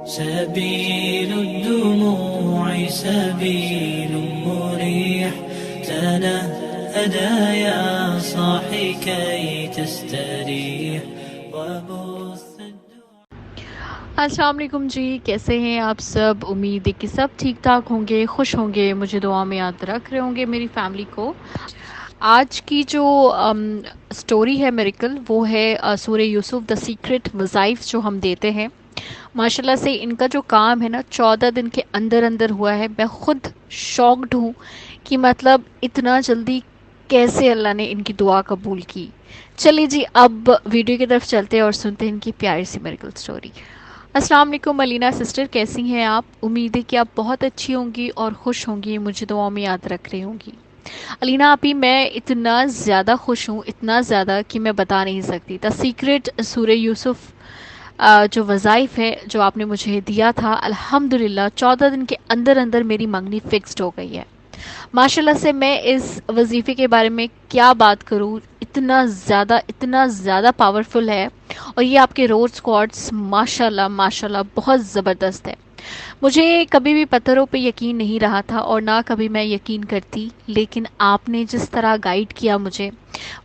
سبيل الدموع سبيل مريح تنهدى يا صاحي كي تستريح وبث अस्सलाम वालेकुम जी, कैसे हैं आप सब। उम्मीद है कि सब ठीक ठाक होंगे, खुश होंगे, मुझे दुआ में याद रख रहे होंगे मेरी फैमिली को। आज की जो स्टोरी है मेरिकल, वो है सूरह यूसुफ द सीक्रेट वज़ाइफ जो हम देते हैं। माशाल्लाह से इनका जो काम है ना 14 दिन के अंदर अंदर हुआ है। मैं ख़ुद शॉक्ड हूँ कि मतलब इतना जल्दी कैसे अल्लाह ने इनकी दुआ कबूल की। चलिए जी, अब वीडियो की तरफ चलते हैं और सुनते हैं इनकी प्यारी सी मेरिकल स्टोरी। अस्सलाम वालेकुम अलीना सिस्टर, कैसी हैं आप। उम्मीद है कि आप बहुत अच्छी होंगी और खुश होंगी, मुझे दुआओं में याद रख रही होंगी। अलीना आपी, मैं इतना ज़्यादा खुश हूँ, इतना ज़्यादा कि मैं बता नहीं सकती। द सीक्रेट सूरह यूसुफ जो वज़ाइफ है जो आपने मुझे दिया था, अल्हम्दुलिल्लाह 14 दिन के अंदर अंदर मेरी मंगनी फिक्स्ड हो गई है। माशाल्लाह से मैं इस वजीफ़े के बारे में क्या बात करूँ, इतना ज़्यादा पावरफुल है। और ये आपके रोज़ स्क्वाड्स माशाल्लाह माशाल्लाह बहुत ज़बरदस्त है। मुझे कभी भी पत्थरों पे यकीन नहीं रहा था और ना कभी मैं यकीन करती, लेकिन आपने जिस तरह गाइड किया मुझे,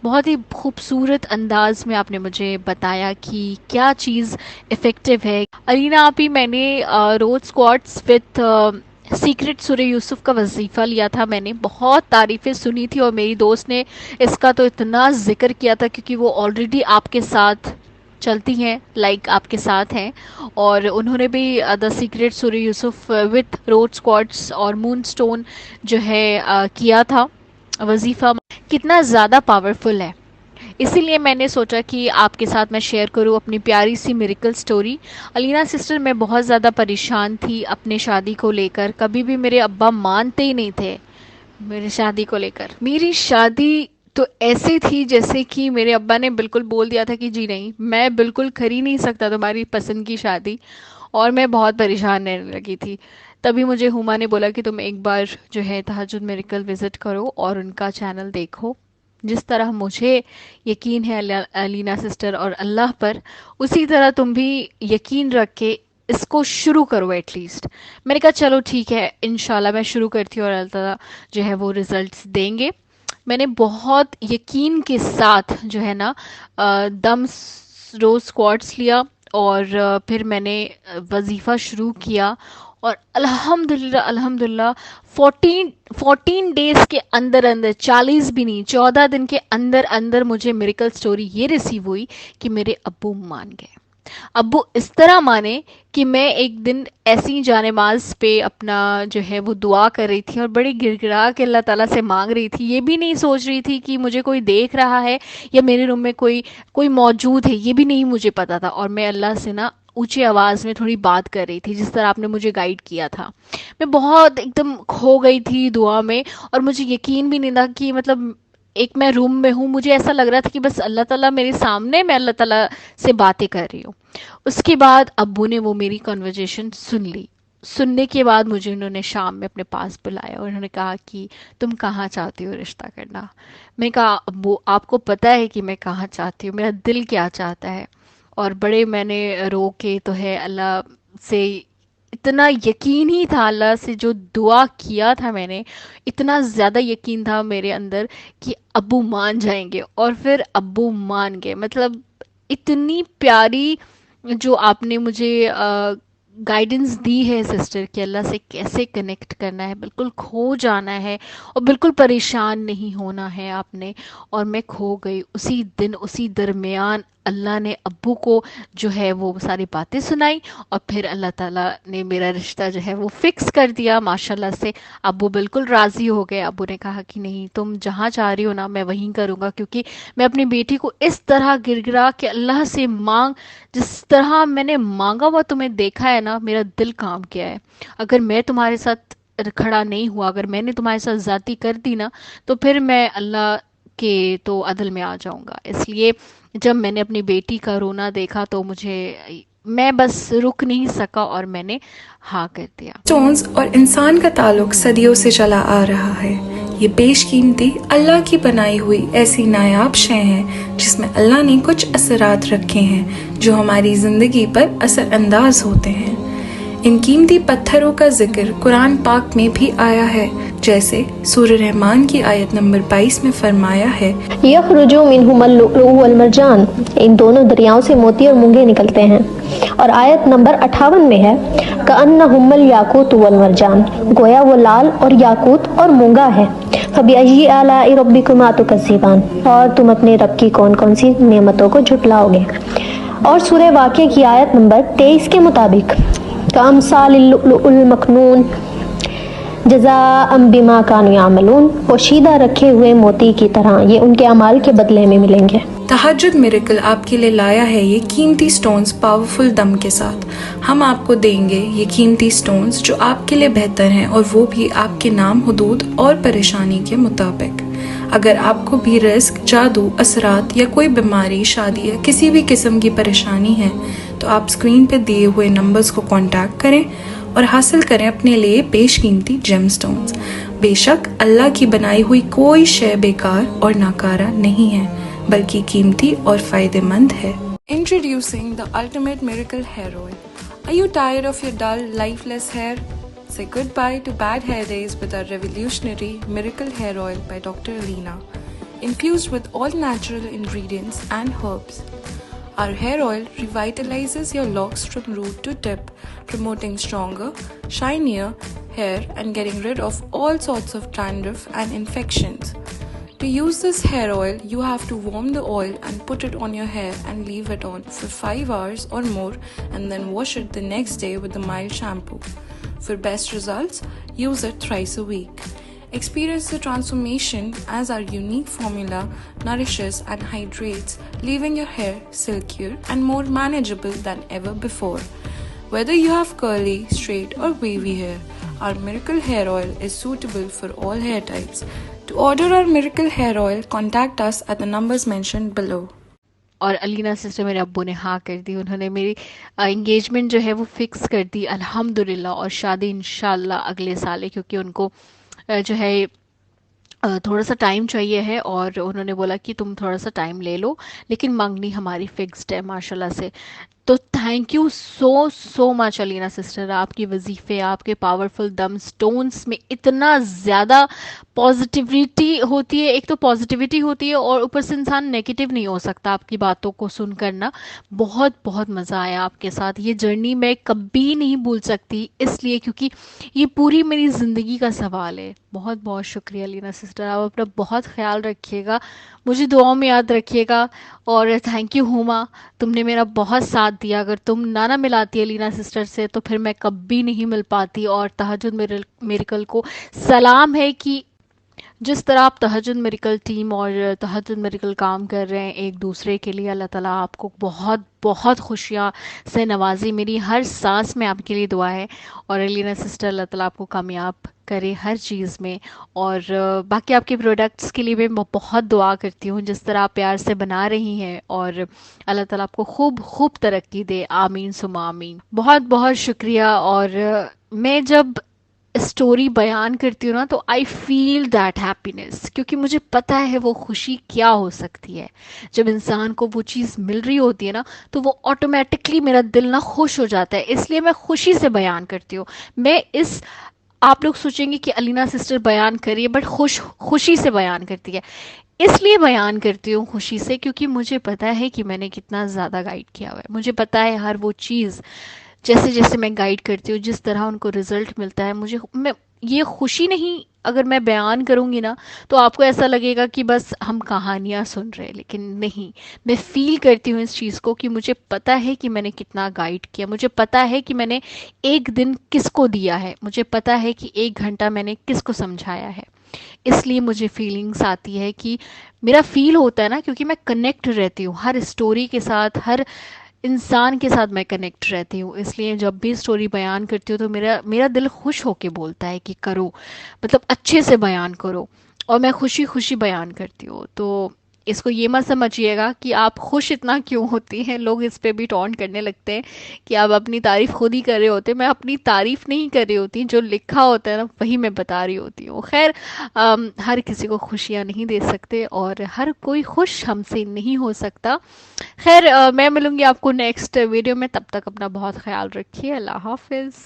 बहुत ही खूबसूरत अंदाज में आपने मुझे बताया कि क्या चीज़ इफ़ेक्टिव है। अलीना आप ही, मैंने रोज़ स्क्वाड्स विद सीक्रेट सूरह यूसुफ का वजीफ़ा लिया था। मैंने बहुत तारीफ़ें सुनी थी और मेरी दोस्त ने इसका तो इतना ज़िक्र किया था, क्योंकि वो ऑलरेडी आपके साथ चलती हैं, लाइक आपके साथ हैं। और उन्होंने भी द सीक्रेट सूरह यूसुफ विद रोड स्क्वाड्स और मून स्टोन जो है किया था वजीफ़ा। कितना ज़्यादा पावरफुल है, इसीलिए मैंने सोचा कि आपके साथ मैं शेयर करूं अपनी प्यारी सी मिरेकल स्टोरी। अलीना सिस्टर, मैं बहुत ज़्यादा परेशान थी अपने शादी को लेकर। कभी भी मेरे अब्बा मानते ही नहीं थे मेरे शादी को लेकर। मेरी शादी तो ऐसे थी जैसे कि मेरे अब्बा ने बिल्कुल बोल दिया था कि जी नहीं, मैं बिल्कुल कर ही नहीं सकता तुम्हारी पसंद की शादी। और मैं बहुत परेशान रहने लगी थी। तभी मुझे हुमा ने बोला कि तुम एक बार जो है तहज्जुद मिरेकल विज़िट करो और उनका चैनल देखो। जिस तरह मुझे यकीन है अलीना सिस्टर और अल्लाह पर, उसी तरह तुम भी यकीन रख के इसको शुरू करो एटलीस्ट। मैंने कहा चलो ठीक है, इंशाल्लाह मैं शुरू करती हूँ और अल्लाह ताला जो है वो रिज़ल्ट्स देंगे। मैंने बहुत यकीन के साथ जो है ना दम रोज़ स्क्वाट्स लिया और फिर मैंने वजीफ़ा शुरू किया। और अल्हम्दुलिल्लाह 14 डेज़ के अंदर अंदर, 40 भी नहीं, 14 दिन के अंदर अंदर मुझे मिरेकल स्टोरी ये रिसीव हुई कि मेरे अब्बू मान गए। अब्बू इस तरह माने कि मैं एक दिन ऐसी जानेमाज पे अपना जो है वो दुआ कर रही थी और बड़ी गिड़गिड़ा के अल्लाह ताला से मांग रही थी। ये भी नहीं सोच रही थी कि मुझे कोई देख रहा है या मेरे रूम में कोई मौजूद है, ये भी नहीं मुझे पता था। और मैं अल्लाह से ना ऊंची आवाज़ में थोड़ी बात कर रही थी, जिस तरह आपने मुझे गाइड किया था। मैं बहुत एकदम खो गई थी दुआ में और मुझे यकीन भी नहीं था कि मतलब एक मैं रूम में हूँ। मुझे ऐसा लग रहा था कि बस अल्लाह ताला मेरे सामने, मैं अल्लाह ताला से बातें कर रही हूँ। उसके बाद अब्बू ने वो मेरी कन्वर्जेशन सुन ली। सुनने के बाद मुझे उन्होंने शाम में अपने पास बुलाया और उन्होंने कहा कि तुम कहाँ चाहती हो रिश्ता करना। मैं कहा अब्बू, आपको पता है कि मैं कहाँ चाहती हूँ, मेरा दिल क्या चाहता है। और बड़े मैंने रो के तो है अल्लाह से, इतना यकीन ही था अल्लाह से, जो दुआ किया था मैंने, इतना ज़्यादा यकीन था मेरे अंदर कि अब्बू मान जाएंगे। और फिर अब्बू मान गए। मतलब इतनी प्यारी जो आपने मुझे गाइडेंस दी है सिस्टर कि अल्लाह से कैसे कनेक्ट करना है, बिल्कुल खो जाना है और बिल्कुल परेशान नहीं होना है आपने। और मैं खो गई उसी दिन, उसी दरमियान अल्लाह ने अब्बू को जो है वो सारी बातें सुनाई और फिर अल्लाह ताला ने मेरा रिश्ता जो है वो फिक्स कर दिया। माशाल्लाह से अब्बू बिल्कुल राज़ी हो गए। अब्बू ने कहा कि नहीं, तुम जहाँ चाह रही हो ना मैं वहीं करूँगा, क्योंकि मैं अपनी बेटी को इस तरह गिड़गिड़ा के अल्लाह से जिस तरह मैंने मांगा हुआ तुम्हें देखा है ना, मेरा दिल काम किया है। अगर मैं तुम्हारे साथ खड़ा नहीं हुआ, अगर मैंने तुम्हारे साथ ज़्यादती कर दी ना, तो फिर मैं अल्लाह के तो अदल में आ जाऊंगा। इसलिए जब मैंने अपनी बेटी का रोना देखा तो मैं बस रुक नहीं सका और मैंने हाँ कर दिया। स्टोन्स और इंसान का ताल्लुक सदियों से चला आ रहा है। ये बेशकीमती अल्लाह की बनाई हुई ऐसी नायाब शय है जिसमें अल्लाह ने कुछ असरात रखे हैं जो हमारी ज़िंदगी पर असर अंदाज होते हैं। इन कीमती पत्थरों का जिक्र कुरान पाक में भी आया है, जैसे सूरह रहमान की आयत नंबर 22 में फरमाया है, यखरुजु मिनहुमुल लुअलु वल मरजान, इन दोनों दरियाओं से मोती और मूंगे निकलते हैं। और आयत नंबर 58 में है, कअन्नहुमुल याकूत वल मरजान, गोया वो लाल और याकूत और मूंगा है। फबिअय्यि आलाइ रब्बिकुमा तुकज़्ज़िबान, और तुम अपने रब की कौन कौन सी नेमतों को झुटलाओगे। और सूरह वाक़िया की आयत नंबर 23 के मुताबिक, कामसालिल लुअलुल मकनून जज़ाअम बिमा कानू यामलून, पोशीदा रखे हुए मोती की तरह ये उनके अमाल के बदले में मिलेंगे। तहज्जुद मिरेकल आपके लिए लाया है ये कीमती स्टोन्स पावरफुल दम के साथ। हम आपको देंगे ये कीमती स्टोन्स जो आपके लिए बेहतर हैं, और वो भी आपके नाम, हुदूद और परेशानी के मुताबिक। अगर आपको भी रिस्क, जादू, असरात या कोई बीमारी, शादी या किसी भी किस्म की परेशानी है, तो आप स्क्रीन पर दिए हुए नंबर्स को कांटेक्ट करें और हासिल करें अपने लिए बेशकीमती जेम स्टोन्स। बेशक अल्लाह की बनाई हुई कोई शय बेकार और नाकारा नहीं है, बल्कि कीमती और फायदेमंद है। Introducing the ultimate miracle hair oil. Are you tired of your dull, lifeless hair? Say goodbye to bad hair days with our revolutionary miracle hair oil by Dr. ALEENA, infused with all natural ingredients and herbs. Our hair oil revitalizes your locks from root to tip, promoting stronger, shinier hair and getting rid of all sorts of dandruff and infections. To use this hair oil, you have to warm the oil and put it on your hair and leave it on for 5 hours or more, and then wash it the next day with a mild shampoo. For best results, use it thrice a week. Experience the transformation as our unique formula nourishes and hydrates, leaving your hair silkier and more manageable than ever before. Whether you have curly, straight or wavy hair, our miracle hair oil is suitable for all hair types. To order our miracle hair oil, contact us at the numbers mentioned below. और Alina sister मेरे अब्बू ने हाँ कर दी, उन्होंने मेरी engagement जो है वो फिक्स कर दी अल्हम्दुलिल्लाह, और शादी इंशाल्लाह अगले साल है, क्योंकि उनको जो है थोड़ा सा टाइम चाहिए है, और उन्होंने बोला कि तुम थोड़ा सा टाइम ले लो, लेकिन मंगनी हमारी फिक्स्ड है माशाल्लाह से। तो thank you so much Alina sister, आपकी वजीफ़े, आपके पावरफुल दम स्टोन्स में इतना ज़्यादा पॉजिटिविटी होती है। एक तो पॉजिटिविटी होती है और ऊपर से इंसान नेगेटिव नहीं हो सकता आपकी बातों को सुनकर ना। बहुत बहुत मज़ा आया आपके साथ, ये जर्नी मैं कभी नहीं भूल सकती, इसलिए क्योंकि ये पूरी मेरी ज़िंदगी का सवाल है। बहुत बहुत शुक्रिया अलीना सिस्टर, आप अपना बहुत ख्याल रखिएगा, मुझे दुआओं में याद रखिएगा। और थैंक यू हुमा, तुमने मेरा बहुत साथ दिया। अगर तुम ना मिलाती अलीना सिस्टर से तो फिर मैं कभी नहीं मिल पाती। और तहज्जुद मिरेकल को सलाम है कि जिस तरह आप तहज्जुद मिरेकल टीम और तहज्जुद मिरेकल काम कर रहे हैं एक दूसरे के लिए, अल्लाह ताला आपको बहुत बहुत खुशियाँ से नवाजी। मेरी हर सांस में आपके लिए दुआ है। और अलीना सिस्टर, अल्लाह ताला आपको कामयाब करे हर चीज़ में। और बाकी आपके प्रोडक्ट्स के लिए भी मैं बहुत दुआ करती हूँ, जिस तरह आप प्यार से बना रही हैं, और अल्लाह ताला आपको खूब खूब तरक्की दे, आमीन सुमा आमीन। बहुत बहुत शुक्रिया। और मैं जब स्टोरी बयान करती हूँ ना तो आई फील दैट हैप्पीनेस, क्योंकि मुझे पता है वो खुशी क्या हो सकती है। जब इंसान को वो चीज़ मिल रही होती है ना तो वो ऑटोमेटिकली मेरा दिल ना खुश हो जाता है, इसलिए मैं खुशी से बयान करती हूँ। मैं इस आप लोग सोचेंगे कि अलीना सिस्टर बयान करिए, बट खुशी से बयान करती है। इसलिए बयान करती हूँ खुशी से, क्योंकि मुझे पता है कि मैंने कितना ज़्यादा गाइड किया हुआ है। मुझे पता है हर वो चीज़ जैसे जैसे मैं गाइड करती हूँ, जिस तरह उनको रिजल्ट मिलता है, मैं ये खुशी नहीं, अगर मैं बयान करूँगी ना तो आपको ऐसा लगेगा कि बस हम कहानियाँ सुन रहे हैं, लेकिन नहीं, मैं फील करती हूँ इस चीज़ को कि मुझे पता है कि मैंने कितना गाइड किया, मुझे पता है कि मैंने एक दिन किसको दिया है, मुझे पता है कि 1 घंटा मैंने किसको समझाया है। इसलिए मुझे फीलिंग्स आती है कि मेरा फील होता है ना, क्योंकि मैं कनेक्ट रहती हूँ हर स्टोरी के साथ, हर इंसान के साथ मैं कनेक्ट रहती हूँ। इसलिए जब भी स्टोरी बयान करती हूँ तो मेरा दिल खुश होके बोलता है कि करो, मतलब अच्छे से बयान करो, और मैं खुशी खुशी बयान करती हूँ। तो इसको ये मत समझिएगा कि आप खुश इतना क्यों होती हैं, लोग इस पे भी टॉन्ट करने लगते हैं कि आप अपनी तारीफ़ खुद ही कर रहे होते। मैं अपनी तारीफ़ नहीं कर रही होती, जो लिखा होता है ना वही मैं बता रही होती हूँ। खैर, हर किसी को खुशियाँ नहीं दे सकते और हर कोई खुश हमसे नहीं हो सकता। खैर, मैं मिलूँगी आपको नेक्स्ट वीडियो में, तब तक अपना बहुत ख्याल रखिए। अल्लाह हाफिज़।